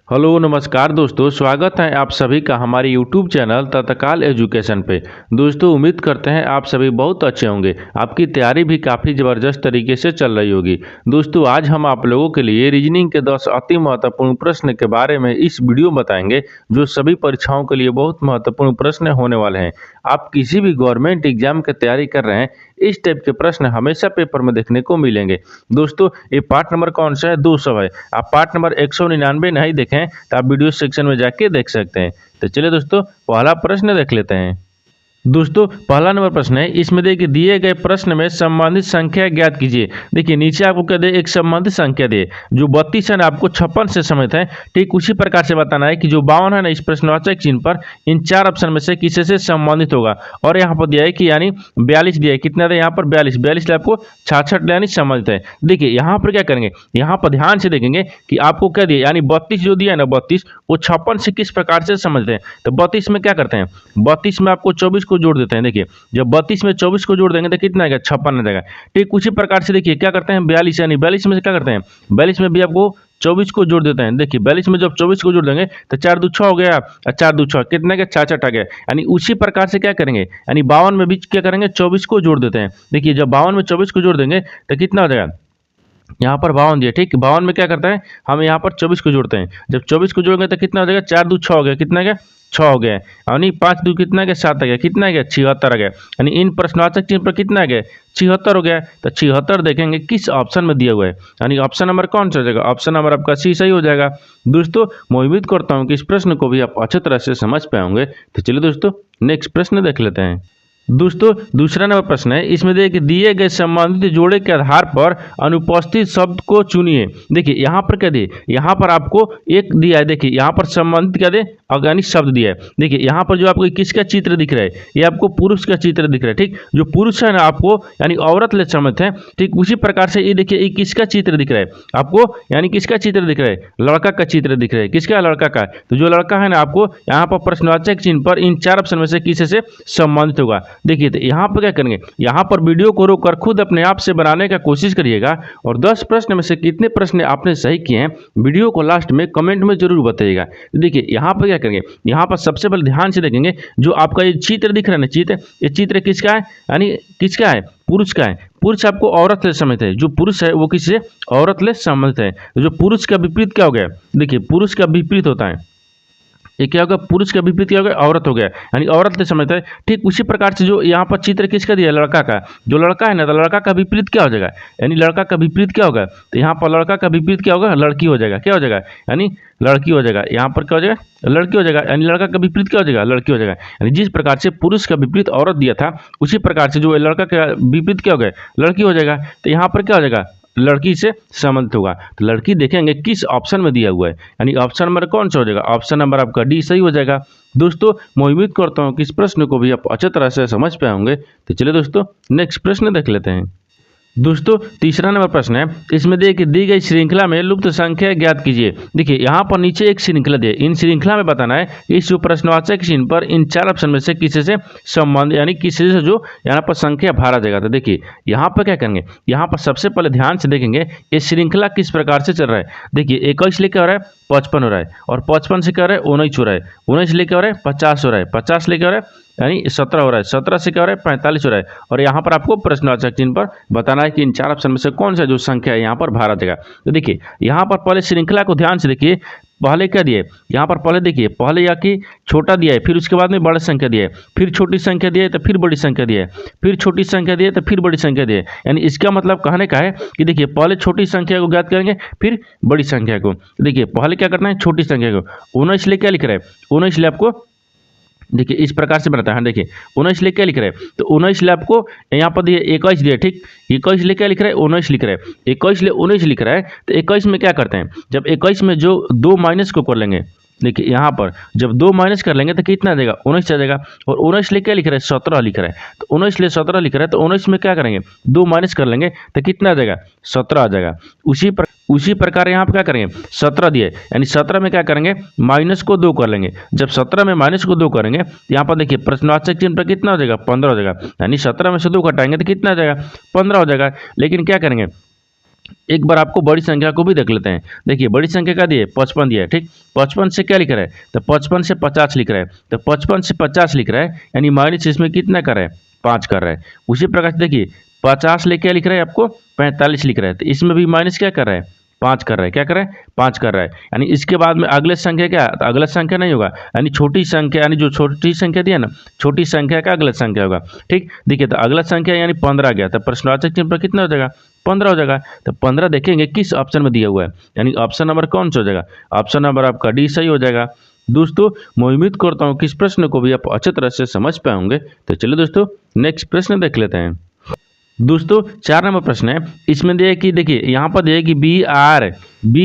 Hello नमस्कार दोस्तों, स्वागत है आप सभी का हमारे यूट्यूब चैनल तत्काल एजुकेशन पे। दोस्तों उम्मीद करते हैं आप सभी बहुत अच्छे होंगे। आपकी तैयारी भी काफ़ी ज़बरदस्त तरीके से चल रही होगी। दोस्तों आज हम आप लोगों के लिए रीजनिंग के 10 अति महत्वपूर्ण प्रश्न के बारे में इस वीडियो में बताएंगे, जो सभी परीक्षाओं के लिए बहुत महत्वपूर्ण प्रश्न होने वाले हैं। आप किसी भी गवर्नमेंट एग्जाम की तैयारी कर रहे हैं, इस टाइप के प्रश्न हमेशा पेपर में देखने को मिलेंगे। दोस्तों ये पार्ट नंबर कौन सा है? 200 है। आप पार्ट नंबर 199 नहीं देखें तो आप वीडियो सेक्शन में जाके देख सकते हैं। तो चलिए दोस्तों पहला प्रश्न देख लेते हैं। दोस्तों पहला नंबर प्रश्न है, इसमें देखिए दिए गए प्रश्न में संबंधित संख्या ज्ञात कीजिए। देखिए नीचे आपको क्या दे, एक संबंधित संख्या दे जो 32 है ना, आपको 56 से समेत है। ठीक उसी प्रकार से बताना है कि जो 52 है ना, इस प्रश्नवाचक चिन्ह पर इन चार ऑप्शन में से किसी से संबंधित होगा। और यहाँ पर दिया है कि यानी 42 दिया है, कितना दे यहाँ पर 42 आपको 66 यानी संबंधित है। देखिए यहाँ पर क्या करेंगे, यहाँ पर ध्यान से देखेंगे कि आपको क्या दिया, यानी 32 जो दिया है ना 32, वो 56 से किस प्रकार से समझते हैं। तो 32 में क्या करते हैं, 32 में आपको 24 को जोड़ देते हैं। देखिए जब 32 में 24 को जोड़ देंगे तो कितना आएगा, 56 आ जाएगा। ठीक उसी प्रकार से देखिए क्या करते हैं, 42 यानी 42 में से क्या करते हैं, 42 में भी आपको 24 को जोड़ देते हैं। देखिए 42 में जब 24 को जोड़ देंगे तो 4 दूनी 6 हो गया, और 4 दूनी 6 कितना गया, 66 आ गया। यानी उसी प्रकार से क्या करेंगे, यानी 52 में भी क्या करेंगे, 24 को जोड़ देते हैं। देखिए जब 52 में 24 को जोड़ देंगे तो कितना हो जाएगा, यहाँ पर 52 दिया। ठीक 52 में क्या करता है, हम यहाँ पर 24 को जोड़ते हैं। जब 24 को जोड़ेंगे तो कितना हो जाएगा, 4 दूनी 6 हो गया, कितना गया 6 हो गया। यानी 5 दूनी कितना गया, 7 आ गया, कितना गया 76 आ गया। यानी इन प्रश्नवाचक चिन्ह पर कितना आ गया, 76 हो गया। तो 76 देखेंगे किस ऑप्शन में दिया हुआ है, यानी ऑप्शन नंबर कौन सा हो जाएगा, ऑप्शन नंबर आपका सी सही हो जाएगा। दोस्तों मैं उम्मीद करता हूँ कि इस प्रश्न को भी आप अच्छे तरह से समझ पाए होंगे। तो चलिए दोस्तों नेक्स्ट प्रश्न देख लेते हैं। दोस्तों दूसरा नंबर प्रश्न है, इसमें देखिए दिए गए संबंधित जोड़े के आधार पर अनुपस्थित शब्द को चुनिए। देखिए यहाँ पर क्या दिए, यहाँ पर आपको एक दिया है। देखिए यहाँ पर संबंधित क्या दे, अज्ञानित शब्द दिया है। देखिए यहाँ पर जो आपको किसका चित्र दिख रहा है, ये आपको पुरुष का चित्र दिख रहा है। ठीक जो पुरुष है ना आपको यानी औरत ले समझते हैं। ठीक उसी प्रकार से ये देखिए ये किसका चित्र दिख रहा है आपको, यानी किसका चित्र दिख रहा है, लड़का का चित्र दिख रहा है। किसका, लड़का का। तो जो लड़का है ना आपको यहाँ पर प्रश्नवाचक चिन्ह पर इन चार ऑप्शन में से किसी से संबंधित होगा। देखिए तो यहाँ पर क्या करेंगे, यहाँ पर वीडियो को रोककर खुद अपने आप से बनाने का कोशिश करिएगा, और 10 प्रश्न में से कितने प्रश्न आपने सही किए हैं वीडियो को लास्ट में कमेंट में जरूर बताइएगा। देखिए यहाँ पर क्या करेंगे, यहाँ पर सबसे पहले ध्यान से देखेंगे जो आपका ये चित्र दिख रहा है ना, चित्र, ये चित्र किसका है, यानी किसका है, पुरुष का है। पुरुष आपको औरत ले समझते हैं, जो पुरुष है वो किसी से औरत ले समझते हैं। जो पुरुष का विपरीत क्या हो गया, देखिए पुरुष का विपरीत होता है, ये क्या होगा, पुरुष का विपरीत क्या हो गया, औरत हो गया, यानी औरत ले समझते हैं। ठीक उसी प्रकार से जो यहाँ पर चित्र किसका दिया, लड़का का। जो लड़का है ना, तो लड़का का विपरीत क्या हो जाएगा, यानी लड़का का विपरीत क्या होगा, तो यहाँ पर लड़का का विपरीत क्या होगा, लड़की हो जाएगा। क्या हो जाएगा, यानी लड़की हो जाएगा। यहाँ पर क्या हो जाएगा, लड़की हो जाएगा, यानी लड़का का विपरीत क्या हो जाएगा, लड़की हो जाएगा। यानी जिस प्रकार से पुरुष का विपरीत औरत दिया था, उसी प्रकार से जो लड़का का विपरीत क्या हो गया, लड़की हो जाएगा। तो यहाँ पर क्या हो जाएगा, लड़की से संबंधित होगा। तो लड़की देखेंगे किस ऑप्शन में दिया हुआ है, यानी ऑप्शन नंबर कौन सा हो जाएगा, ऑप्शन नंबर आपका डी सही हो जाएगा। दोस्तों मैं उम्मीद करता हूँ कि इस प्रश्न को भी आप अच्छे तरह से समझ पाए होंगे। तो चलिए दोस्तों नेक्स्ट प्रश्न देख लेते हैं। दोस्तों तीसरा नंबर प्रश्न है, इसमें देखिए दी गई श्रृंखला में लुप्त संख्या ज्ञात कीजिए। देखिए यहाँ पर नीचे एक श्रृंखला दी है, इन श्रृंखला में बताना है इस जो प्रश्नवाचक चिन्ह पर इन चार ऑप्शन में से किसी से संबंध, यानी किसी से जो यहाँ पर संख्या भरा जाएगा। तो देखिए यहाँ पर क्या करेंगे, यहाँ पर सबसे पहले ध्यान से देखेंगे ये श्रृंखला किस प्रकार से चल रहा है। देखिए 21 लेके हो रहा है 55 हो रहा है, और 55 से क्या हो रहा है 19 हो रहा है, 19 लेके हो रहा है 50 हो रहा है, 50 लेके हो रहा है यानी 17 हो रहा है, 17 से क्या हो रहा है 45 हो रहा है। और यहाँ पर आपको प्रश्नवाचक चिन्ह पर बताना है कि इन चार ऑप्शन में से कौन सा जो संख्या है यहाँ पर भरा जाएगा। तो देखिए यहाँ पर पहले श्रृंखला को ध्यान से देखिए, पहले क्या दिए, यहाँ पर पहले देखिए पहले या कि छोटा दिया है, फिर उसके बाद में बड़ी संख्या दिया है, फिर छोटी संख्या दिया है तो फिर बड़ी संख्या दिया है, फिर छोटी संख्या दिया है तो फिर बड़ी संख्या दिया है। यानी इसका मतलब कहने का है कि देखिए पहले छोटी संख्या को ज्ञात करेंगे फिर बड़ी संख्या को। देखिए पहले क्या करना है, छोटी संख्या को। 19 लिए क्या लिख रहा है, 19 लिए आपको देखिए इस प्रकार से बनाता है। देखिए 19 लिए क्या लिख रहा है, तो 19 लिए आपको यहाँ पर दिए 21 दिया। ठीक 21 लिए क्या लिख रहा है, 19 लिख रहा है, 21 लिए 19 लिख रहा है। तो 21 में क्या करते हैं, जब 21 में जो 2 माइनस को कर लेंगे, देखिए यहाँ पर जब 2 माइनस कर लेंगे तो कितना आ जाएगा, 19 आ जाएगा। और 19 लिए क्या लिख रहा है, 17 लिख रहा है। तो 19 लिए 17 लिख रहा है, तो 19 में क्या करेंगे, 2 माइनस कर लेंगे तो कितना आ जाएगा, 17 आ जाएगा। उसी प्रकार यहाँ पर क्या करेंगे, 17 दिए, यानी 17 में क्या करेंगे, माइनस को 2 कर लेंगे। जब 17 में माइनस को 2 करेंगे तो यहाँ पर देखिए प्रश्नवाचक चिन्ह पर कितना हो जाएगा, 15 हो जाएगा। यानी 17 में से 2 घटाएंगे तो कितना आ जाएगा, 15 हो जाएगा। लेकिन क्या करेंगे, एक बार आपको बड़ी संख्या को भी देख लेते हैं। देखिए बड़ी संख्या का दिए 55 दिया है, ठीक। 55 से क्या लिख रहा है, तो 55 से 50 लिख रहा है, तो 55 से 50 लिख रहा है, यानी माइनस इसमें कितना कर रहा है, 5 कर रहा है। उसी प्रकार से देखिए 50 ले क्या लिख रहा है आपको, 45 लिख रहा है, तो इसमें भी माइनस क्या कर रहा है, 5 कर रहा है, क्या कर रहा है, 5 कर रहा है। यानी इसके बाद में अगले संख्या क्या, तो अगला संख्या नहीं होगा, यानी छोटी संख्या, यानी जो छोटी संख्या दी है ना, छोटी संख्या का अगला संख्या होगा, ठीक। देखिए तो अगला संख्या यानी 15 गया, तो प्रश्नवाचक चिन्ह पर कितना हो जाएगा, 15 हो जाएगा। तो 15 देखेंगे किस ऑप्शन में दिया हुआ है, यानी ऑप्शन नंबर कौन सा हो जाएगा, ऑप्शन नंबर आपका डी सही हो जाएगा। दोस्तों मैं उम्मीद करता हूँ कि इस प्रश्न को भी आप अच्छी तरह से समझ पाए होंगे। तो चलिए दोस्तों नेक्स्ट प्रश्न देख लेते हैं। दोस्तों 4 नंबर प्रश्न है, इसमें दिया कि देखिए यहाँ पर दिया कि बी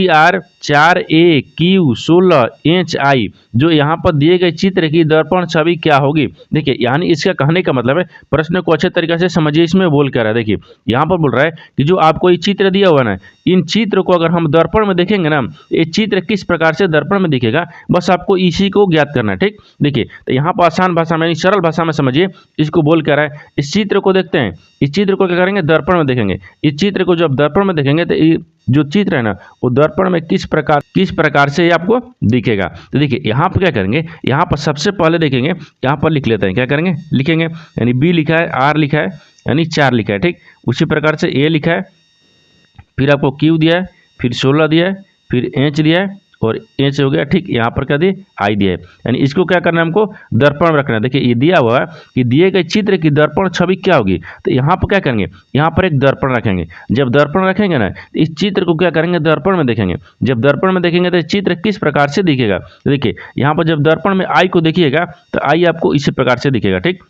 आर 4AQ16HI जो यहाँ पर दिए गए चित्र की दर्पण छवि क्या होगी। देखिए यानी इसका कहने का मतलब है, प्रश्न को अच्छे तरीके से समझिए, इसमें बोल क्या रहा है। देखिए यहाँ पर बोल रहा है कि जो आपको ये चित्र दिया हुआ ना, इन चित्र को अगर हम दर्पण में देखेंगे ना, ये चित्र किस प्रकार से दर्पण में दिखेगा, बस आपको इसी को ज्ञात करना है, ठीक। देखिए तो यहाँ पर आसान भाषा में, सरल भाषा में समझिए, इसको बोल क्या रहा है। इस चित्र को देखते हैं, इस चित्र को क्या करेंगे, दर्पण में देखेंगे। इस चित्र को जब दर्पण में देखेंगे तो जो चित्र है ना, वो दर्पण में किस प्रकार से ये आपको दिखेगा। तो देखिए यहाँ पर क्या करेंगे, यहाँ पर सबसे पहले देखेंगे, यहाँ पर लिख लेते हैं, क्या करेंगे, लिखेंगे, यानी बी लिखा है, आर लिखा है, यानी 4 लिखा है, ठीक। उसी प्रकार से ए लिखा है, फिर आपको क्यू दिया है, फिर 16 दिया है, फिर एच दिया है, और एच हो गया, ठीक। यहाँ पर क्या दिए, आई दिया है, यानी इसको क्या करना है, हमको दर्पण में रखना है। देखिए ये दिया हुआ है कि दिए गए चित्र की दर्पण छवि क्या होगी, तो यहाँ पर क्या करेंगे, यहाँ पर एक दर्पण रखेंगे। जब दर्पण रखेंगे ना, तो इस चित्र को क्या करेंगे, दर्पण में देखेंगे। जब दर्पण में देखेंगे तो चित्र किस प्रकार से दिखेगा। देखिए यहाँ पर जब दर्पण में आई को देखिएगा तो आई आपको इसी प्रकार से दिखेगा, ठीक।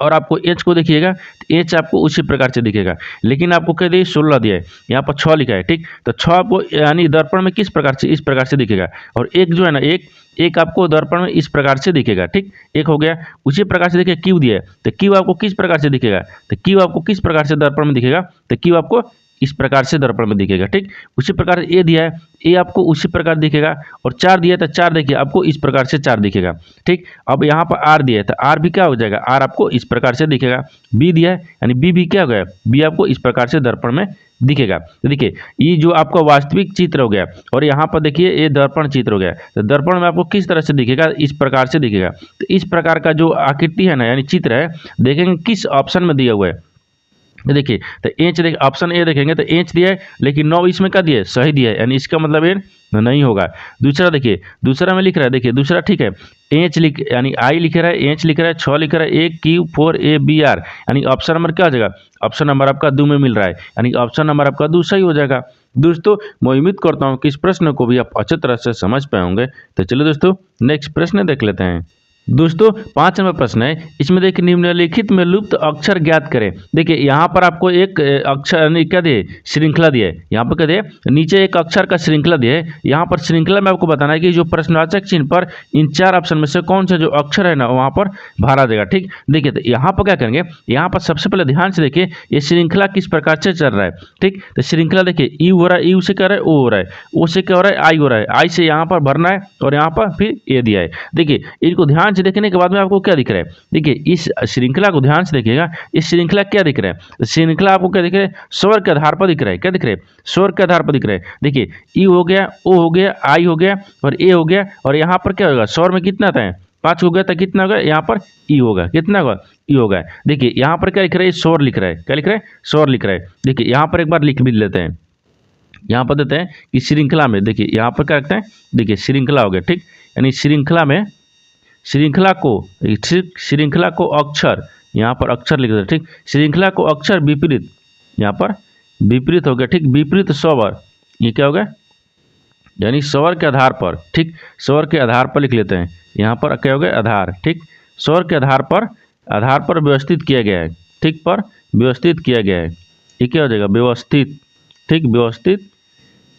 और आपको एच को देखिएगा तो एच आपको उसी प्रकार से दिखेगा। लेकिन आपको कह दिए 16 दिया है, यहाँ पर 6 लिखा है, ठीक। तो 6 आपको यानी दर्पण में किस प्रकार से, इस प्रकार से दिखेगा। और एक जो है ना, एक आपको दर्पण में इस प्रकार से दिखेगा, ठीक। एक हो गया। उसी प्रकार से देखिए क्यू दिया है, तो क्यू आपको किस प्रकार से दिखेगा, तो क्यू आपको किस प्रकार से दर्पण में दिखेगा, तो क्यू आपको इस प्रकार से दर्पण में दिखेगा, ठीक। उसी प्रकार ए दिया है, ए आपको उसी प्रकार दिखेगा। और 4 दिया है तो 4 देखिए आपको इस प्रकार से 4 दिखेगा, ठीक। अब यहाँ पर आर दिया है तो आर भी क्या हो जाएगा, आर आपको इस प्रकार से दिखेगा। बी दिया है, यानी बी भी क्या हो गया, बी आपको इस प्रकार से दर्पण में दिखेगा। तो देखिए ये जो आपका वास्तविक चित्र हो गया, और यहाँ पर देखिए ये दर्पण चित्र हो गया। तो दर्पण में आपको किस तरह से दिखेगा, इस प्रकार से दिखेगा। तो इस प्रकार का जो आकृति है ना, यानी चित्र है, देखेंगे किस ऑप्शन में दिया हुआ है। देखिए तो एच देख, ऑप्शन ए देखेंगे तो एच दिया है, लेकिन 9 इसमें क्या दिया है, सही दिया है, यानी इसका मतलब ये नहीं होगा। दूसरा देखिए, दूसरा में लिख रहा है, देखिए दूसरा ठीक है, एच लिख, यानी आई लिख रहा है, एच लिख रहा है, 6 लिख रहा है, ए क्यू 4ABR, यानी ऑप्शन नंबर क्या हो जाएगा, ऑप्शन नंबर आपका 2 में मिल रहा है, यानी ऑप्शन नंबर आपका 2 सही हो जाएगा। दोस्तों मैं उम्मीद करता हूँ कि इस प्रश्न को भी आप अच्छी तरह से समझ पाए होंगे। तो चलिए दोस्तों नेक्स्ट प्रश्न देख लेते हैं। दोस्तों 5 नंबर प्रश्न है, इसमें देखिए निम्नलिखित में लुप्त अक्षर ज्ञात करें। देखिए यहाँ पर आपको एक अक्षर क्या दिए, श्रृंखला दिए, यहाँ पर क्या दिए, नीचे एक अक्षर का श्रृंखला दिए। यहाँ पर श्रृंखला में आपको बताना है कि जो प्रश्नवाचक चिन्ह पर इन 4 ऑप्शन में से कौन सा जो अक्षर है ना वहाँ पर भरा देगा, ठीक। देखिए तो यहाँ पर क्या करेंगे, यहाँ पर सबसे पहले ध्यान से देखिए ये श्रृंखला किस प्रकार से चल रहा है, ठीक। तो श्रृंखला देखिए यू हो रहा है, यू से क्या हो रहा है, ओ हो रहा है, ओ से क्या हो रहा है, आई हो रहा है, आई से यहाँ पर भरना है, और यहाँ पर फिर ए दिया है। देखिए इनको ध्यान देखने के बाद में आपको क्या दिख रहा है, देखिए इस श्रृंखला को ध्यान से देखिएगा, इस श्रृंखला क्या दिख रहा है, श्रृंखला आपको क्या दिख रहा है, स्वर के आधार पर दिख रहा है, क्या दिख रहा है, स्वर के आधार पर दिख रहा है। देखिए ई हो गया, ओ हो गया, आई हो गया, और ए हो गया, और यहाँ पर क्या होगा, स्वर में कितना था, 5 हो गया, तो कितना होगा, यहाँ पर ई होगा, कितना होगा, ई होगा। देखिए यहाँ पर क्या लिख रहा है, स्वर लिख रहा है, क्या लिख रहा है, स्वर लिख रहा है। देखिए यहाँ पर एक बार लिख भी लेते हैं, यहाँ पर देते हैं कि श्रृंखला में, देखिए यहाँ पर क्या रखते हैं, देखिए श्रृंखला हो गया, ठीक। यानी श्रृंखला में श्रृंखला को अक्षर, यहाँ पर अक्षर लिख देते हैं, ठीक। श्रृंखला को अक्षर विपरीत, यहाँ पर विपरीत हो गया, ठीक। विपरीत स्वर, ये क्या हो गया, यानी स्वर के आधार पर, ठीक, स्वर के आधार पर लिख लेते हैं। यहाँ पर क्या हो गया, आधार, ठीक। स्वर के आधार पर व्यवस्थित किया गया है, ठीक, पर व्यवस्थित किया गया है, ये क्या हो जाएगा, व्यवस्थित, ठीक,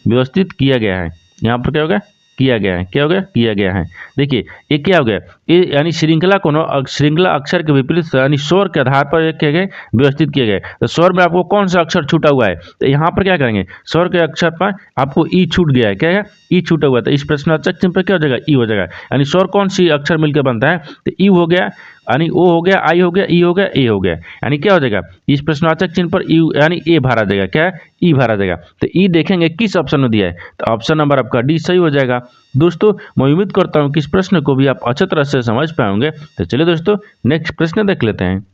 व्यवस्थित किया गया है। यहाँ पर क्या हो गया, किया गया है, क्या हो गया, किया गया है। देखिए ये क्या हो गया, ये यानी श्रृंखला को श्रृंखला अक्षर के विपरीत यानी स्वर के आधार पर क्या गए, व्यवस्थित किए गए। तो स्वर में आपको कौन सा अक्षर छूटा हुआ है, तो यहाँ पर क्या करेंगे, स्वर के अक्षर पर आपको ई छूट गया है, क्या है, ई छूटा हुआ है, तो इस प्रश्नवाचक चिन्ह पर क्या हो जाएगा, ई हो जाएगा। यानी स्वर कौन सी अक्षर मिलकर बनता है, तो ई हो गया, यानी ओ हो गया, आई हो गया, ई हो गया, ए हो गया, यानी क्या हो जाएगा इस प्रश्नवाचक चिन्ह पर यू यानी ए भरा जाएगा, क्या है ई भरा जाएगा। तो ई देखेंगे किस ऑप्शन में दिया है, तो ऑप्शन नंबर आपका डी सही हो जाएगा। दोस्तों मैं उम्मीद करता हूँ कि इस प्रश्न को भी आप अच्छे तरह से समझ पाएंगे। तो चलिए दोस्तों नेक्स्ट प्रश्न देख लेते हैं।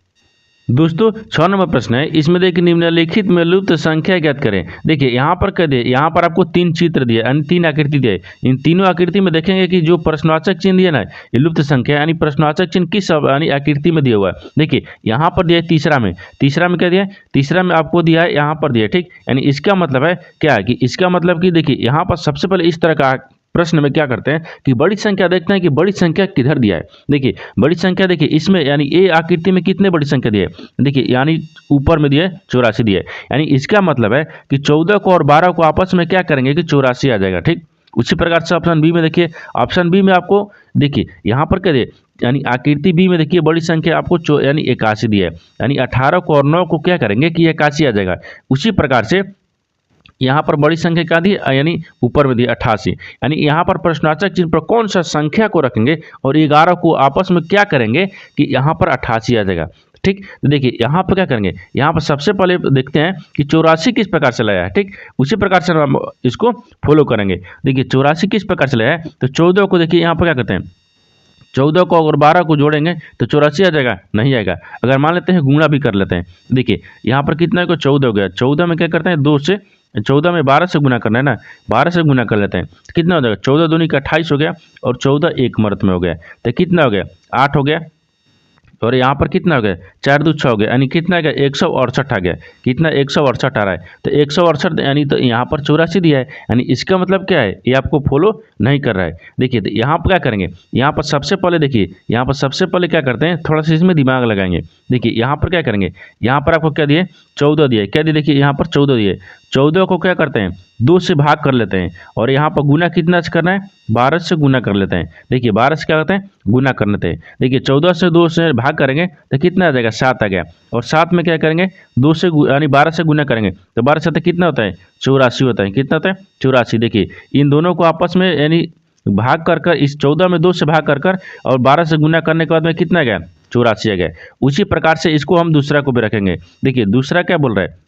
दोस्तों 6 नंबर प्रश्न है, इसमें देखिए निम्नलिखित में लुप्त संख्या ज्ञात करें। देखिए यहाँ पर कह दिए, यहाँ पर आपको 3 चित्र दिए यानी 3 आकृति दिए। इन तीनों आकृति में देखेंगे कि जो प्रश्नवाचक चिन्ह दिया ना ये लुप्त संख्या यानी प्रश्नवाचक चिन्ह किस यानी आकृति में दिया हुआ है। देखिए यहाँ पर दिया है तीसरा में क्या दिया है, तीसरा में आपको दिया है यहाँ पर दिया है, ठीक। यानी इसका मतलब है क्या है कि इसका मतलब कि देखिए यहाँ पर सबसे पहले इस तरह का प्रश्न में क्या करते हैं कि बड़ी संख्या देखते हैं कि बड़ी संख्या किधर दिया है। देखिए बड़ी संख्या देखिए इसमें यानी ए आकृति में कितने बड़ी संख्या दी है, देखिए यानी ऊपर में दिया है 84 दिया है। यानी इसका मतलब है कि 14 को और 12 को आपस में क्या करेंगे कि 84 आ जाएगा, ठीक। उसी प्रकार से ऑप्शन बी में देखिए, ऑप्शन बी में आपको देखिए यहाँ पर क्या दिए यानी आकृति बी में देखिए बड़ी संख्या आपको यानी 81 दिया है। यानी 18 को और 9 को क्या करेंगे कि 81 आ जाएगा। उसी प्रकार से यहाँ पर बड़ी संख्या क्या दी यानी ऊपर में दी 88, यानी यहाँ पर प्रश्नवाचक चिन्ह पर कौन सा संख्या को रखेंगे और 11 को आपस में क्या करेंगे कि यहाँ पर 88 आ जाएगा, ठीक। तो देखिए यहाँ पर क्या करेंगे, यहाँ पर सबसे पहले देखते हैं कि 84 किस प्रकार से लाया है, ठीक। उसी प्रकार से हम इसको फॉलो करेंगे। देखिए 84 किस प्रकार से लाया है, तो 14 को देखिए यहाँ पर क्या करते हैं 14 को अगर 12 को जोड़ेंगे तो 84 आ जाएगा, नहीं आएगा। अगर मान लेते हैं गुणा भी कर लेते हैं, देखिए यहाँ पर कितना है 14 हो गया, 14 में क्या करते हैं 2 से 14 में 12 से गुना करना है ना, 12 से गुना कर लेते हैं तो कितना हो जाएगा 14 दूनी का 28 हो गया और 14 एक मर्द में हो गया, तो कितना हो गया 8 हो गया। और यहाँ पर कितना हो गया 4 दूनी 6 हो गया, यानी कितना आ गया 168 आ गया, कितना 168 आ रहा है। तो 168 यानी तो यहाँ पर 84 दिया है, यानी इसका मतलब क्या है ये आपको फॉलो नहीं कर रहा है। देखिए तो यहाँ पर क्या करेंगे, यहाँ पर सबसे पहले देखिए यहाँ पर सबसे पहले क्या करते हैं थोड़ा सा इसमें दिमाग लगाएंगे। देखिए यहाँ पर क्या करेंगे, यहाँ पर आपको क्या दिए 14 दिए, क्या दिए देखिए यहाँ पर 14 दिए, 14 को क्या करते हैं 2 से भाग कर लेते हैं और यहाँ पर गुना कितना से करना है 12 से गुना कर लेते हैं। देखिए 12 से क्या करते हैं गुना कर लेते हैं। देखिए 14 से 2 से भाग करेंगे तो कितना आ जाएगा 7 आ गया, और 7 में क्या करेंगे 2 से यानी 12 से गुना करेंगे तो 12 से कितना होता है 84 होता है, कितना होता है 84। देखिए इन दोनों को आपस में यानी भाग कर इस 14 में 2 से भाग कर और 12 से गुना करने के बाद में कितना आ गया 84 आ गया। उसी प्रकार से इसको हम दूसरा को भी रखेंगे। देखिए दूसरा क्या बोल रहा है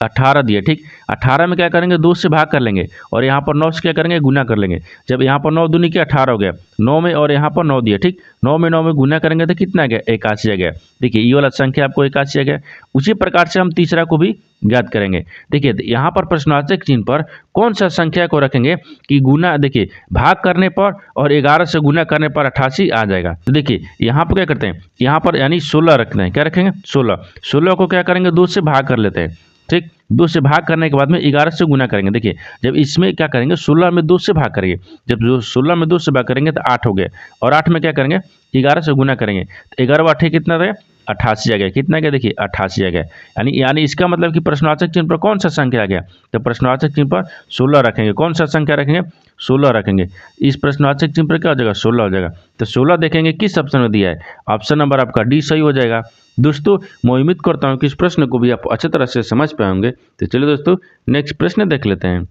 18 दिए, ठीक। 18 में क्या करेंगे 2 से भाग कर लेंगे और यहाँ पर 9 से क्या करेंगे गुना कर लेंगे। जब यहाँ पर 9 दूनी के 18 हो गया, 9 में और यहाँ पर 9 दिए, ठीक। 9 में गुना करेंगे तो कितना आ गया 81 आ गया। देखिए ये वाला संख्या आपको 81 आ गया। उसी प्रकार से हम तीसरा को भी ज्ञात करेंगे। देखिए यहाँ पर प्रश्नवाचक चिन्ह पर कौन सा संख्या को रखेंगे कि गुना, देखिए भाग करने पर और 11 से गुना करने पर 88 आ जाएगा। तो देखिए यहाँ पर क्या करते हैं, यहाँ पर यानी 16 रखते हैं, क्या रखेंगे 16 को क्या करेंगे 2 से भाग कर लेते हैं, ठीक। 2 से भाग करने के बाद में 11 से गुना करेंगे। देखिए जब इसमें क्या करेंगे 16 में 2 से भाग करेंगे, जब जो 16 में 2 से भाग करेंगे तो 8 हो गया, और 8 में क्या करेंगे 11 से गुना करेंगे तो 11 8 कितना रहे 88 आ गया, कितना गया देखिए 88 आ गया। यानी इसका मतलब कि प्रश्नवाचक चिन्ह पर कौन सा संख्या आ गया, तो प्रश्नवाचक चिन्ह पर 16 रखेंगे। कौन सा संख्या रखेंगे 16 रखेंगे। इस प्रश्नवाचक चिन्ह पर क्या हो जाएगा 16 हो जाएगा। तो 16 देखेंगे किस ऑप्शन में दिया है, ऑप्शन नंबर आपका डी सही हो जाएगा। दोस्तों मैं उम्मीद करता हूँ कि इस प्रश्न को भी आप अच्छी तरह से समझ पाएंगे। तो चलिए दोस्तों नेक्स्ट प्रश्न देख लेते हैं।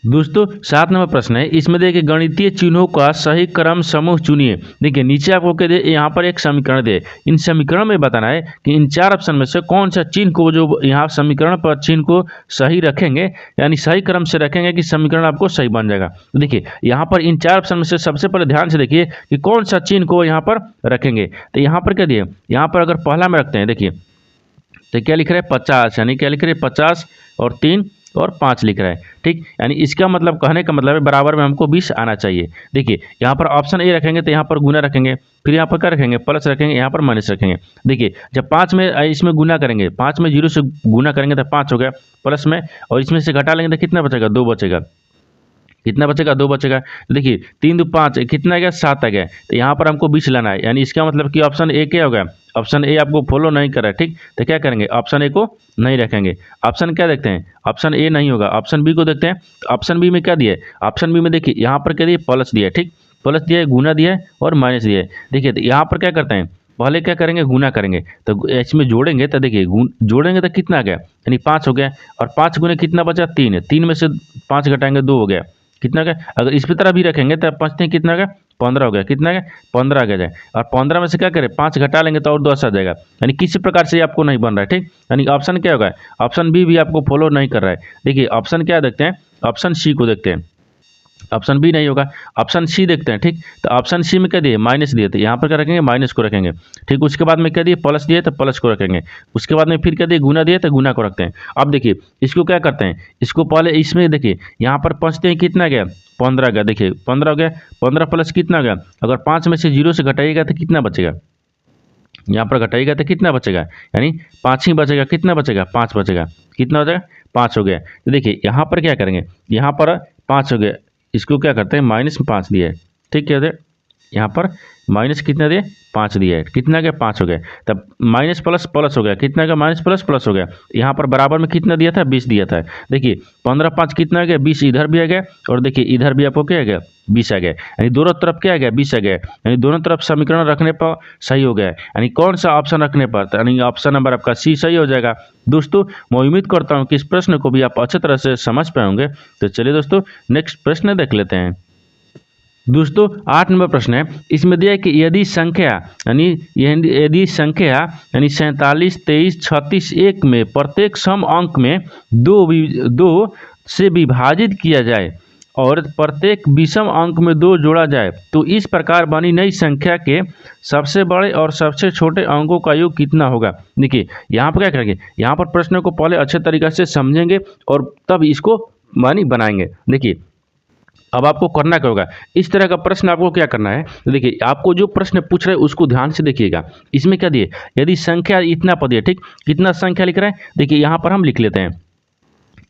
दोस्तों 7 नंबर प्रश्न है, इसमें देखिए गणितीय चिन्हों का सही क्रम समूह चुनिए। देखिए नीचे आपको कह दे यहाँ पर एक समीकरण दे, इन समीकरण में बताना है कि इन 4 ऑप्शन में से कौन सा चिन्ह को जो यहाँ समीकरण पर चिन्ह को सही रखेंगे यानी सही क्रम से रखेंगे कि समीकरण आपको सही बन जाएगा। तो देखिए यहाँ पर इन 4 ऑप्शन में से सबसे पहले ध्यान से देखिए कि कौन सा चिन्ह को यहाँ पर रखेंगे। तो यहाँ पर क्या दिए, यहाँ पर अगर पहला में रखते हैं देखिए तो क्या लिख रहे हैं 50, यानी क्या लिख रहे हैं 50 और 3 और 5 लिख रहा है, ठीक। यानी इसका मतलब कहने का मतलब है बराबर में हमको 20 आना चाहिए। देखिए यहाँ पर ऑप्शन ए रखेंगे तो यहाँ पर गुना रखेंगे, फिर यहाँ पर क्या रखेंगे प्लस रखेंगे, यहाँ पर माइनस रखेंगे। देखिए जब 5 में इसमें गुना करेंगे, 5 में 0 से गुना करेंगे तो 5 हो गया प्लस में, और इसमें से घटा लेंगे तो कितना बचेगा 2 बचेगा, कितना बचेगा 2 बचेगा। तो देखिए 3 2 5 कितना आ गया 7 आ गया। तो यहाँ पर हमको 20 लाना है, यानी इसका मतलब कि ऑप्शन ए क्या होगा, ऑप्शन ए आपको फॉलो नहीं कर रहा है, ठीक। तो क्या करेंगे ऑप्शन ए को नहीं रखेंगे। ऑप्शन क्या देखते हैं, ऑप्शन ए नहीं होगा, ऑप्शन बी को देखते हैं। तो ऑप्शन बी में क्या दिया है, ऑप्शन बी में देखिए यहाँ पर क्या दिया प्लस दिया है, ठीक। प्लस दिया है, गुना दिया है और माइनस दिया है। देखिए तो यहाँ पर क्या करते हैं पहले क्या करेंगे गुना करेंगे, तो इसमें जोड़ेंगे तो देखिए जोड़ेंगे तो कितना आ गया यानी 5 हो गया, और 5 गुने कितना बचा 3 है, 3 में से 5 घटाएंगे 2 हो गया, कितना हो गया, अगर इस तरह भी रखेंगे तो 5 कितना हो गया, 15 हो गया, कितना हो गया, 15 आ गया जाए, और 15 में से क्या करें 5 घटा लेंगे तो और 10 आ जाएगा, यानी किसी प्रकार से आपको नहीं बन रहा है, ठीक। यानी ऑप्शन क्या होगा, ऑप्शन बी भी आपको फॉलो नहीं कर रहा है। देखिए ऑप्शन क्या देखते हैं, ऑप्शन सी को देखते हैं, ऑप्शन बी नहीं होगा, ऑप्शन सी देखते हैं, ठीक। तो ऑप्शन सी में क्या दिए, माइनस दिए, तो यहाँ पर क्या रखेंगे, माइनस को रखेंगे, ठीक। उसके बाद में क्या दिए, प्लस दिए तो प्लस को रखेंगे, उसके बाद में फिर क्या दिए, गुना दिए तो गुना को रखते हैं। अब देखिए इसको क्या करते हैं, इसको पहले इसमें देखिए यहाँ पर पहुँचते हैं, कितना गया, 15 गया, देखिए 15 हो गया, 15 प्लस कितना गया, अगर 5 में से 0 से घटाइएगा तो कितना बचेगा, यहाँ पर घटाइएगा तो कितना बचेगा, यानी 5 ही बचेगा, कितना बचेगा, 5 बचेगा, कितना हो जाएगा, 5 हो गया। तो देखिए यहाँ पर क्या करेंगे, यहाँ पर 5 हो गया, इसको क्या करते हैं, माइनस 5 दिया है, ठीक है, यहाँ पर माइनस कितना दिए, 5 दिया है, कितना गया, 5 हो गया। तब माइनस प्लस प्लस हो गया, कितना का, माइनस प्लस प्लस हो गया। यहाँ पर बराबर में कितना दिया था, 20 दिया था। देखिए 15 5 कितना आ गया, 20 इधर भी आ गया, और देखिए इधर भी आपको क्या आ गया, 20 आ गया, यानी दोनों तरफ क्या आ गया, 20 आ गया, यानी दोनों तरफ समीकरण रखने पर सही हो गया, यानी कौन सा ऑप्शन रखने पर, यानी ऑप्शन नंबर आपका सी सही हो जाएगा। दोस्तों मैं उम्मीद करता हूँ कि इस प्रश्न को भी आप अच्छी तरह से समझ पाए होंगे। तो चलिए दोस्तों नेक्स्ट प्रश्न देख लेते हैं। दोस्तों 8 नंबर प्रश्न है, इसमें दिया है कि यदि संख्या यदि संख्या यानी 47 23 36 1 में प्रत्येक सम अंक में दो से विभाजित किया जाए और प्रत्येक विषम अंक में 2 जोड़ा जाए तो इस प्रकार बनी नई संख्या के सबसे बड़े और सबसे छोटे अंकों का योग कितना होगा। देखिए यहाँ पर क्या करेंगे, यहाँ पर प्रश्न को पहले अच्छे तरीके से समझेंगे और तब इसको बनाएंगे। देखिए अब आपको करना क्या होगा, इस तरह का प्रश्न आपको क्या करना है, तो देखिए आपको जो प्रश्न पूछ रहे हैं उसको ध्यान से देखिएगा। इसमें क्या दिए, यदि संख्या इतना पद है, ठीक, कितना संख्या लिख रहा है, देखिए यहाँ पर हम लिख लेते हैं,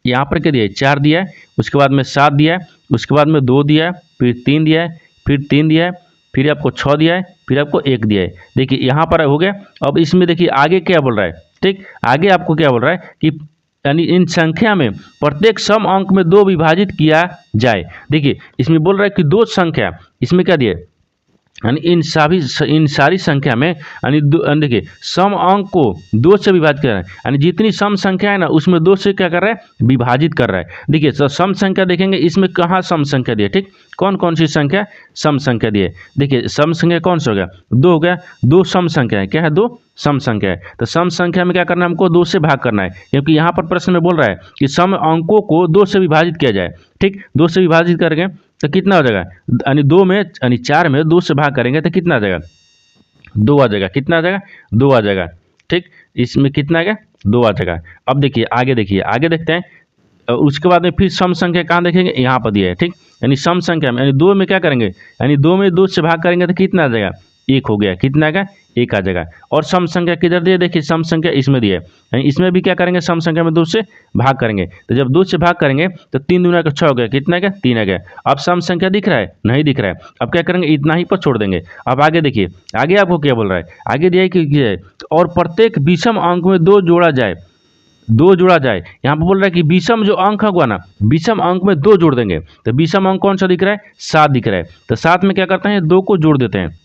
यहाँ पर क्या दिया है, 4 दिया है, उसके बाद में 7 दिया है, उसके बाद में 2 दिया है, फिर 3 दिया है, फिर 3 दिया है, फिर आपको 6 दिया है, फिर आपको 1 दिया है। देखिए यहाँ पर हो गया। अब इसमें देखिए आगे क्या बोल रहा है, ठीक, आगे आपको क्या बोल रहा है कि यानी इन संख्या में प्रत्येक सम अंक में 2 विभाजित किया जाए। देखिए इसमें बोल रहा है कि 2 संख्या, इसमें क्या दिया, यानी इन सारी संख्या में यानी देखिए सम अंक को 2 से विभाजित कर रहा है, यानी जितनी सम संख्या है ना उसमें 2 से क्या कर रहा है, विभाजित कर रहा है। देखिए तो सम संख्या देखेंगे, इसमें कहाँ सम संख्या दिए, ठीक, कौन कौन सी संख्या सम संख्या दिए। देखिए सम संख्या कौन सा हो गया, 2 हो गया, 2 सम संख्या है, क्या है, 2 सम संख्या है। तो सम संख्या में क्या करना है, हमको 2 से भाग करना है, क्योंकि यहाँ पर प्रश्न में बोल रहा है कि सम अंकों को 2 से विभाजित किया जाए, ठीक। 2 से विभाजित करेंगे तो कितना हो जाएगा, यानी 2 में यानी 4 में 2 से भाग करेंगे तो कितना आ जाएगा, 2 आ जाएगा, कितना आ जाएगा, 2 आ जाएगा, ठीक। इसमें कितना आ गया, 2 आ जाएगा। अब देखिए आगे देखते हैं। उसके बाद में फिर सम संख्या कहाँ देखेंगे, यहाँ पर दिया है, ठीक, यानी सम संख्या में यानी 2 में क्या करेंगे, यानी 2 में 2 से भाग करेंगे तो कितना आ जाएगा, 1 हो गया, कितना आ गया, 1 आ जाएगा। और सम संख्या किधर दिए, देखिए सम संख्या इसमें दिए, यानी इसमें भी क्या करेंगे, सम संख्या में 2 से भाग करेंगे, तो जब 2 से भाग करेंगे तो 3 दूना का 6 हो गया, कितना गया, 3 आ गया। अब सम संख्या दिख रहा है, नहीं दिख रहा है, अब क्या करेंगे, इतना ही पर छोड़ देंगे। अब आगे देखिए, आगे आपको क्या बोल रहा है, आगे दिया है कि और प्रत्येक विषम अंक में 2 जोड़ा जाए, 2 जोड़ा जाए। यहाँ पर बोल रहा है कि विषम जो अंक होगा ना, विषम अंक में 2 जोड़ देंगे, तो विषम अंक कौन सा दिख रहा है, 7 दिख रहा है, तो 7 में क्या करते हैं, 2 को जोड़ देते हैं।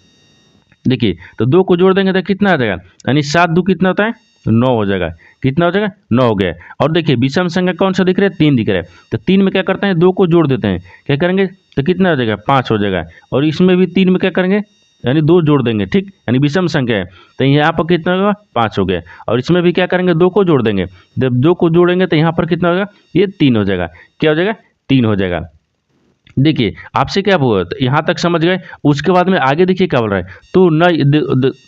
देखिए तो 2 को जोड़ देंगे तो कितना आ जाएगा, यानी 7 2 कितना होता है, 9 हो जाएगा, कितना हो जाएगा, 9 हो गया। और देखिए विषम संख्या कौन सा दिख रहा है, 3 दिख रहा है, तो 3 में क्या करते हैं, 2 को जोड़ देते हैं, क्या करेंगे तो कितना हो जाएगा, 5 हो जाएगा। और इसमें भी 3 में क्या करेंगे, यानी 2 जोड़ देंगे, ठीक, यानी विषम संख्या है तो यहाँ पर कितना होगा, 5 हो गया। और इसमें भी क्या करेंगे, 2 को जोड़ देंगे, जब 2 को जोड़ेंगे तो यहाँ पर कितना होगा, ये 3 हो जाएगा, क्या हो जाएगा, 3 हो जाएगा। देखिए आपसे क्या हुआ, तो यहाँ तक समझ गए। उसके बाद में आगे देखिए क्या बोल रहा है,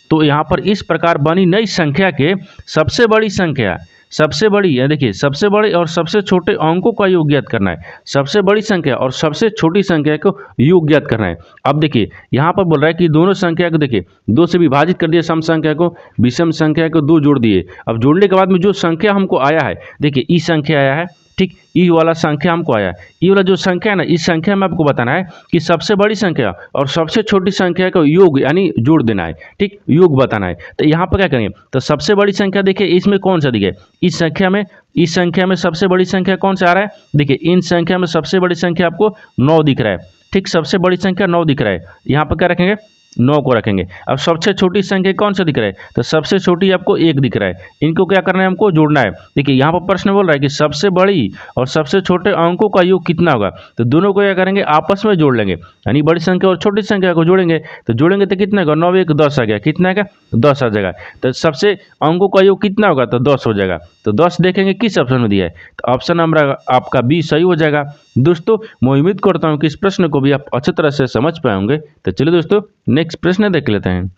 तो यहाँ पर इस प्रकार बनी नई संख्या के सबसे बड़ी संख्या, सबसे बड़ी है, देखिए सबसे बड़े और सबसे छोटे अंकों का योग ज्ञात करना है, सबसे बड़ी संख्या और सबसे छोटी संख्या को योग ज्ञात करना है। अब देखिए यहाँ पर बोल रहा है कि दोनों संख्या को देखिए 2 से विभाजित कर दिया, सम संख्या को, विषम संख्या को 2 जोड़ दिए। अब जोड़ने के बाद में जो संख्या हमको आया है, देखिए ई संख्या आया है, ठीक, ई वाला संख्या हमको आया, ई वाला जो संख्या है ना, इस संख्या में आपको बताना है कि सबसे बड़ी संख्या और सबसे छोटी संख्या का योग यानी जोड़ देना है, ठीक, योग बताना है। तो यहाँ पर क्या करेंगे, तो सबसे बड़ी संख्या देखिए इसमें कौन सा दिखे, इस संख्या में सबसे बड़ी संख्या कौन सा आ रहा है, देखिए इन संख्या में सबसे बड़ी संख्या आपको 9 दिख रहा है, ठीक, सबसे बड़ी संख्या 9 दिख रहा है। यहाँ पर क्या रखेंगे, 9 को रखेंगे। अब सबसे छोटी संख्या कौन सा दिख रहा है, तो सबसे छोटी आपको 1 दिख रहा है। इनको क्या करना है, हमको जोड़ना है। देखिए यहाँ पर प्रश्न बोल रहा है कि सबसे बड़ी और सबसे छोटे अंकों का योग कितना होगा, तो दोनों को क्या करेंगे, आपस में जोड़ लेंगे, यानी बड़ी संख्या और छोटी संख्या को जोड़ेंगे। तो जोड़ेंगे तो कितना होगा, 9 1 10 आ गया, कितना आएगा 10 आ जाएगा। तो सबसे अंकों का योग कितना होगा, तो 10 हो जाएगा। तो 10 देखेंगे किस ऑप्शन में दिया है, तो ऑप्शन नंबर आपका बी सही हो जाएगा। दोस्तों मैं उम्मीद करता हूँ कि इस प्रश्न को भी आप अच्छी तरह से समझ पाए होंगे। तो चलिए दोस्तों नेक्स्ट प्रश्न देख लेते हैं।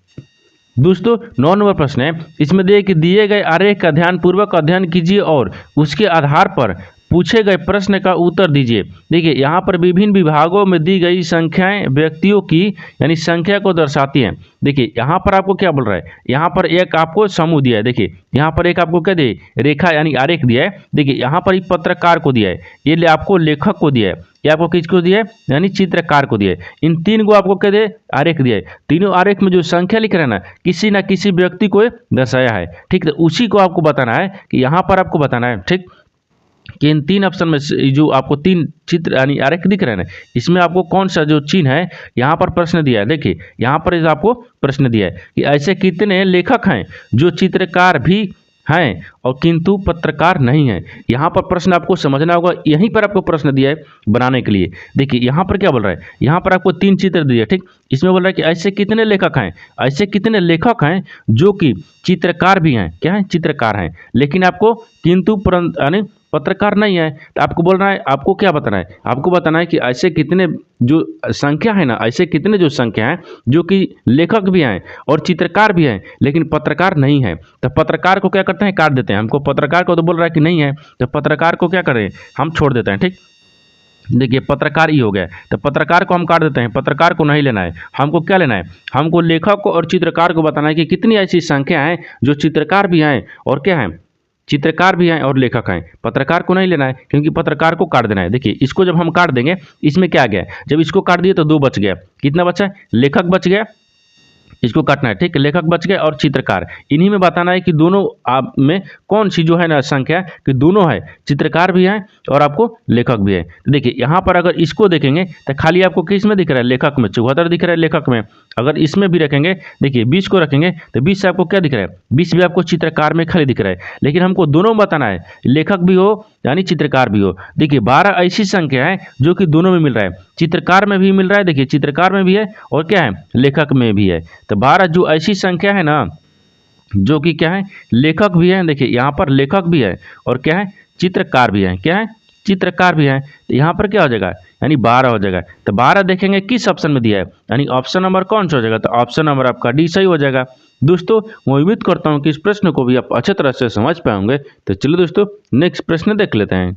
दोस्तों 9 नंबर प्रश्न है, इसमें दिए गए आरेख का ध्यानपूर्वक अध्ययन कीजिए और उसके आधार पर पूछे गए प्रश्न का उत्तर दीजिए। देखिए यहाँ पर विभिन्न विभागों में दी गई संख्याएं व्यक्तियों की यानी संख्या को दर्शाती हैं। देखिए यहाँ पर आपको क्या बोल रहा है, यहाँ पर एक आपको समूह दिया है। देखिए यहाँ पर एक आपको क्या दे, रेखा यानी आरेख दिया है। देखिए यहाँ पर एक पत्रकार को दिया है, ये आपको लेखक को दिया है, ये आपको किसको दिया है, यानी चित्रकार को दिया है। इन 3 को आपको क्या दे, आरेख दिया है। तीनों आरेख में जो संख्या लिख रहे हैं ना किसी व्यक्ति को दर्शाया है। ठीक है, उसी को आपको बताना है कि यहाँ पर आपको बताना है। ठीक, कि इन 3 ऑप्शन में जो आपको 3 चित्र यानी आरेख दिख रहे हैं ना, इसमें आपको कौन सा जो चिन्ह है, यहाँ पर प्रश्न दिया है। देखिए यहाँ पर आपको प्रश्न दिया है कि ऐसे कितने लेखक हैं जो चित्रकार भी हैं और किंतु पत्रकार नहीं है। यहाँ पर प्रश्न आपको समझना होगा, यहीं पर आपको प्रश्न दिया है बनाने के लिए। देखिए यहाँ पर क्या बोल रहा है, यहाँ पर आपको 3 चित्र दिए। ठीक, इसमें बोल रहा है कि ऐसे कितने लेखक हैं, ऐसे कितने लेखक हैं जो कि चित्रकार भी हैं, क्या है, चित्रकार हैं, लेकिन आपको किंतु यानी पत्रकार नहीं है। तो आपको बोलना है, आपको क्या बताना है, आपको बताना है कि ऐसे कितने जो संख्या है ना, ऐसे कितने जो संख्या है जो कि लेखक भी हैं और चित्रकार भी हैं लेकिन पत्रकार नहीं है। तो पत्रकार को क्या करते हैं, काट देते हैं। हमको पत्रकार को तो बोल रहा है कि नहीं है, तो पत्रकार को क्या करें, हम छोड़ देते हैं। ठीक, देखिए पत्रकार ही हो गया, तो पत्रकार को हम काट देते हैं, पत्रकार को नहीं लेना है। हमको क्या लेना है, हमको लेखक को और चित्रकार को बताना है कि कितनी ऐसी संख्या है जो चित्रकार भी हैं और क्या है, चित्रकार भी हैं और लेखक हैं। पत्रकार को नहीं लेना है क्योंकि पत्रकार को काट देना है। देखिए इसको जब हम काट देंगे, इसमें क्या गया, जब इसको काट दिए तो 2 बच गया, कितना बचा, लेखक बच गया, इसको काटना है। ठीक, लेखक बच गए और चित्रकार, इन्हीं में बताना है कि दोनों आप में कौन सी जो है ना संख्या कि दोनों है, चित्रकार भी हैं और आपको लेखक भी है। तो देखिए यहाँ पर अगर इसको देखेंगे तो खाली आपको किस में दिख रहा है, लेखक में 74 दिख रहा है लेखक में। अगर इसमें भी रखेंगे, देखिए 20 को रखेंगे तो 20 से आपको क्या दिख रहा है, 20 भी आपको चित्रकार में खाली दिख रहा है, लेकिन हमको दोनों बताना है, लेखक भी हो यानी चित्रकार भी हो। देखिए 12 ऐसी संख्या है जो कि दोनों में मिल रहा है, चित्रकार में भी मिल रहा है, देखिए चित्रकार में भी है और क्या है, लेखक में भी है। तो 12 जो ऐसी संख्या है ना जो कि क्या है, लेखक भी है, देखिए यहाँ पर लेखक भी है और क्या है, चित्रकार भी है, क्या है, चित्रकार भी है। तो यहाँ पर क्या हो जाएगा, यानी 12 हो जाएगा। तो 12 देखेंगे किस ऑप्शन में दिया है, यानी ऑप्शन नंबर कौन सा हो जाएगा, तो ऑप्शन नंबर आपका डी सही हो जाएगा। दोस्तों मैं उम्मीद करता हूँ कि इस प्रश्न को भी आप अच्छे तरह से समझ पाएंगे। तो चलिए दोस्तों नेक्स्ट प्रश्न देख लेते हैं।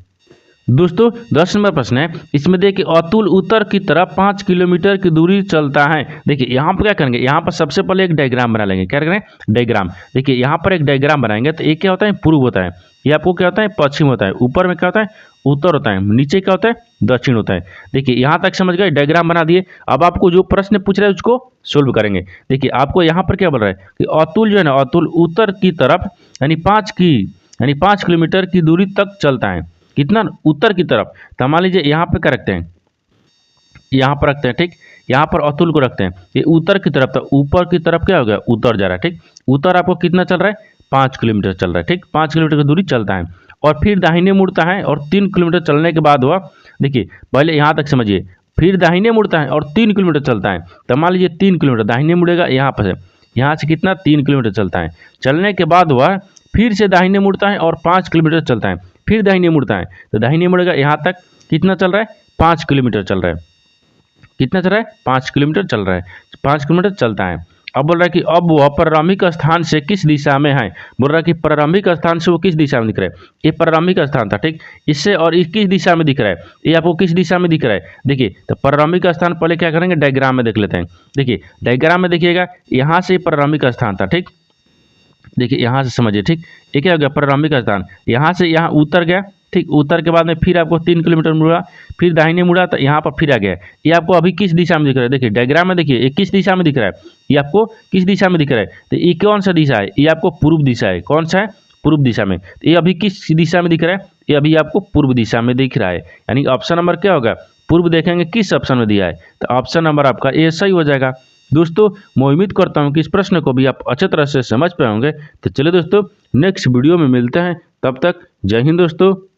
दोस्तों 10 नंबर प्रश्न है, इसमें देखिए अतुल उत्तर की तरफ 5 किलोमीटर की दूरी चलता है। देखिए यहाँ पर क्या करेंगे, यहाँ पर सबसे पहले एक डायग्राम बना लेंगे। क्या करें, डायग्राम। देखिए यहाँ पर एक डायग्राम बनाएंगे तो एक क्या होता है, पूर्व होता है, ये आपको क्या होता है, पश्चिम होता है, ऊपर में क्या होता है, उत्तर होता है, नीचे क्या होता है, दक्षिण होता है। देखिए यहाँ तक समझ गए, डायग्राम बना दिए। अब आपको जो प्रश्न पूछ रहा है उसको सोल्व करेंगे। देखिए आपको यहाँ पर क्या बोल रहा है कि अतुल जो है ना, अतुल उत्तर की तरफ यानी 5 किलोमीटर की दूरी तक चलता है। कितना, उत्तर की तरफ। तो मान लीजिए यहाँ पे क्या रखते हैं, यहाँ पर रखते हैं। ठीक, यहाँ पर अतुल को रखते हैं, ये उत्तर की तरफ, तो ऊपर की तरफ क्या हो गया, उत्तर जा रहा है। ठीक, उत्तर आपको कितना चल रहा है, 5 किलोमीटर चल रहा है। ठीक, 5 किलोमीटर की दूरी चलता है और फिर दाहिने मुड़ता है और 3 किलोमीटर चलने के बाद हुआ, देखिए पहले यहाँ तक समझिए, फिर दाहिने मुड़ता है और 3 किलोमीटर चलता है। तो मान लीजिए 3 किलोमीटर दाहिने मुड़ेगा, यहाँ से कितना, 3 किलोमीटर चलता है। चलने के बाद हुआ फिर से दाहिने मुड़ता है और 5 किलोमीटर चलता है, फिर दाहिने मुड़ता है। तो दाहिने मुड़ेगा, यहाँ तक कितना चल रहा है, 5 किलोमीटर चल रहा है। कितना चल रहा है, 5 किलोमीटर चल रहा है, 5 किलोमीटर चलता है। अब बोल रहा है कि अब वह प्रारंभिक स्थान से किस दिशा में है। बोल रहा है कि प्रारंभिक स्थान से वो किस दिशा में दिख रहा है, ये प्रारंभिक स्थान था। ठीक, इससे और ये किस दिशा में दिख रहा है, ये आपको किस दिशा में दिख रहा है। देखिए तो प्रारंभिक स्थान पहले क्या करेंगे, डायग्राम में देख लेते हैं। देखिए डायग्राम में देखिएगा, यहाँ से प्रारंभिक स्थान था। ठीक, देखिए यहाँ से समझिए। ठीक, ये क्या हो गया, प्रारंभिक स्थान, यहाँ से यहाँ उतर गया। ठीक, उतर के बाद में फिर आपको 3 किलोमीटर मुड़ा, फिर दाहिने मुड़ा तो यहाँ पर फिर आ गया। ये आपको अभी किस दिशा में दिख रहा है, देखिए डायग्राम में देखिए, ये किस दिशा में दिख रहा है, ये आपको किस दिशा में दिख रहा है। तो ये कौन सा दिशा है, ये आपको पूर्व दिशा है। कौन सा है, पूर्व दिशा में। तो ये अभी किस दिशा में दिख रहा है, ये अभी आपको पूर्व दिशा में दिख रहा है, यानी ऑप्शन नंबर क्या होगा, पूर्व। देखेंगे किस ऑप्शन में दिया है, तो ऑप्शन नंबर आपका ए सही हो जाएगा। दोस्तों मैं उम्मीद करता हूँ कि इस प्रश्न को भी आप अच्छे तरह से समझ पाए होंगे। तो चलिए दोस्तों नेक्स्ट वीडियो में मिलते हैं, तब तक जय हिंद दोस्तों।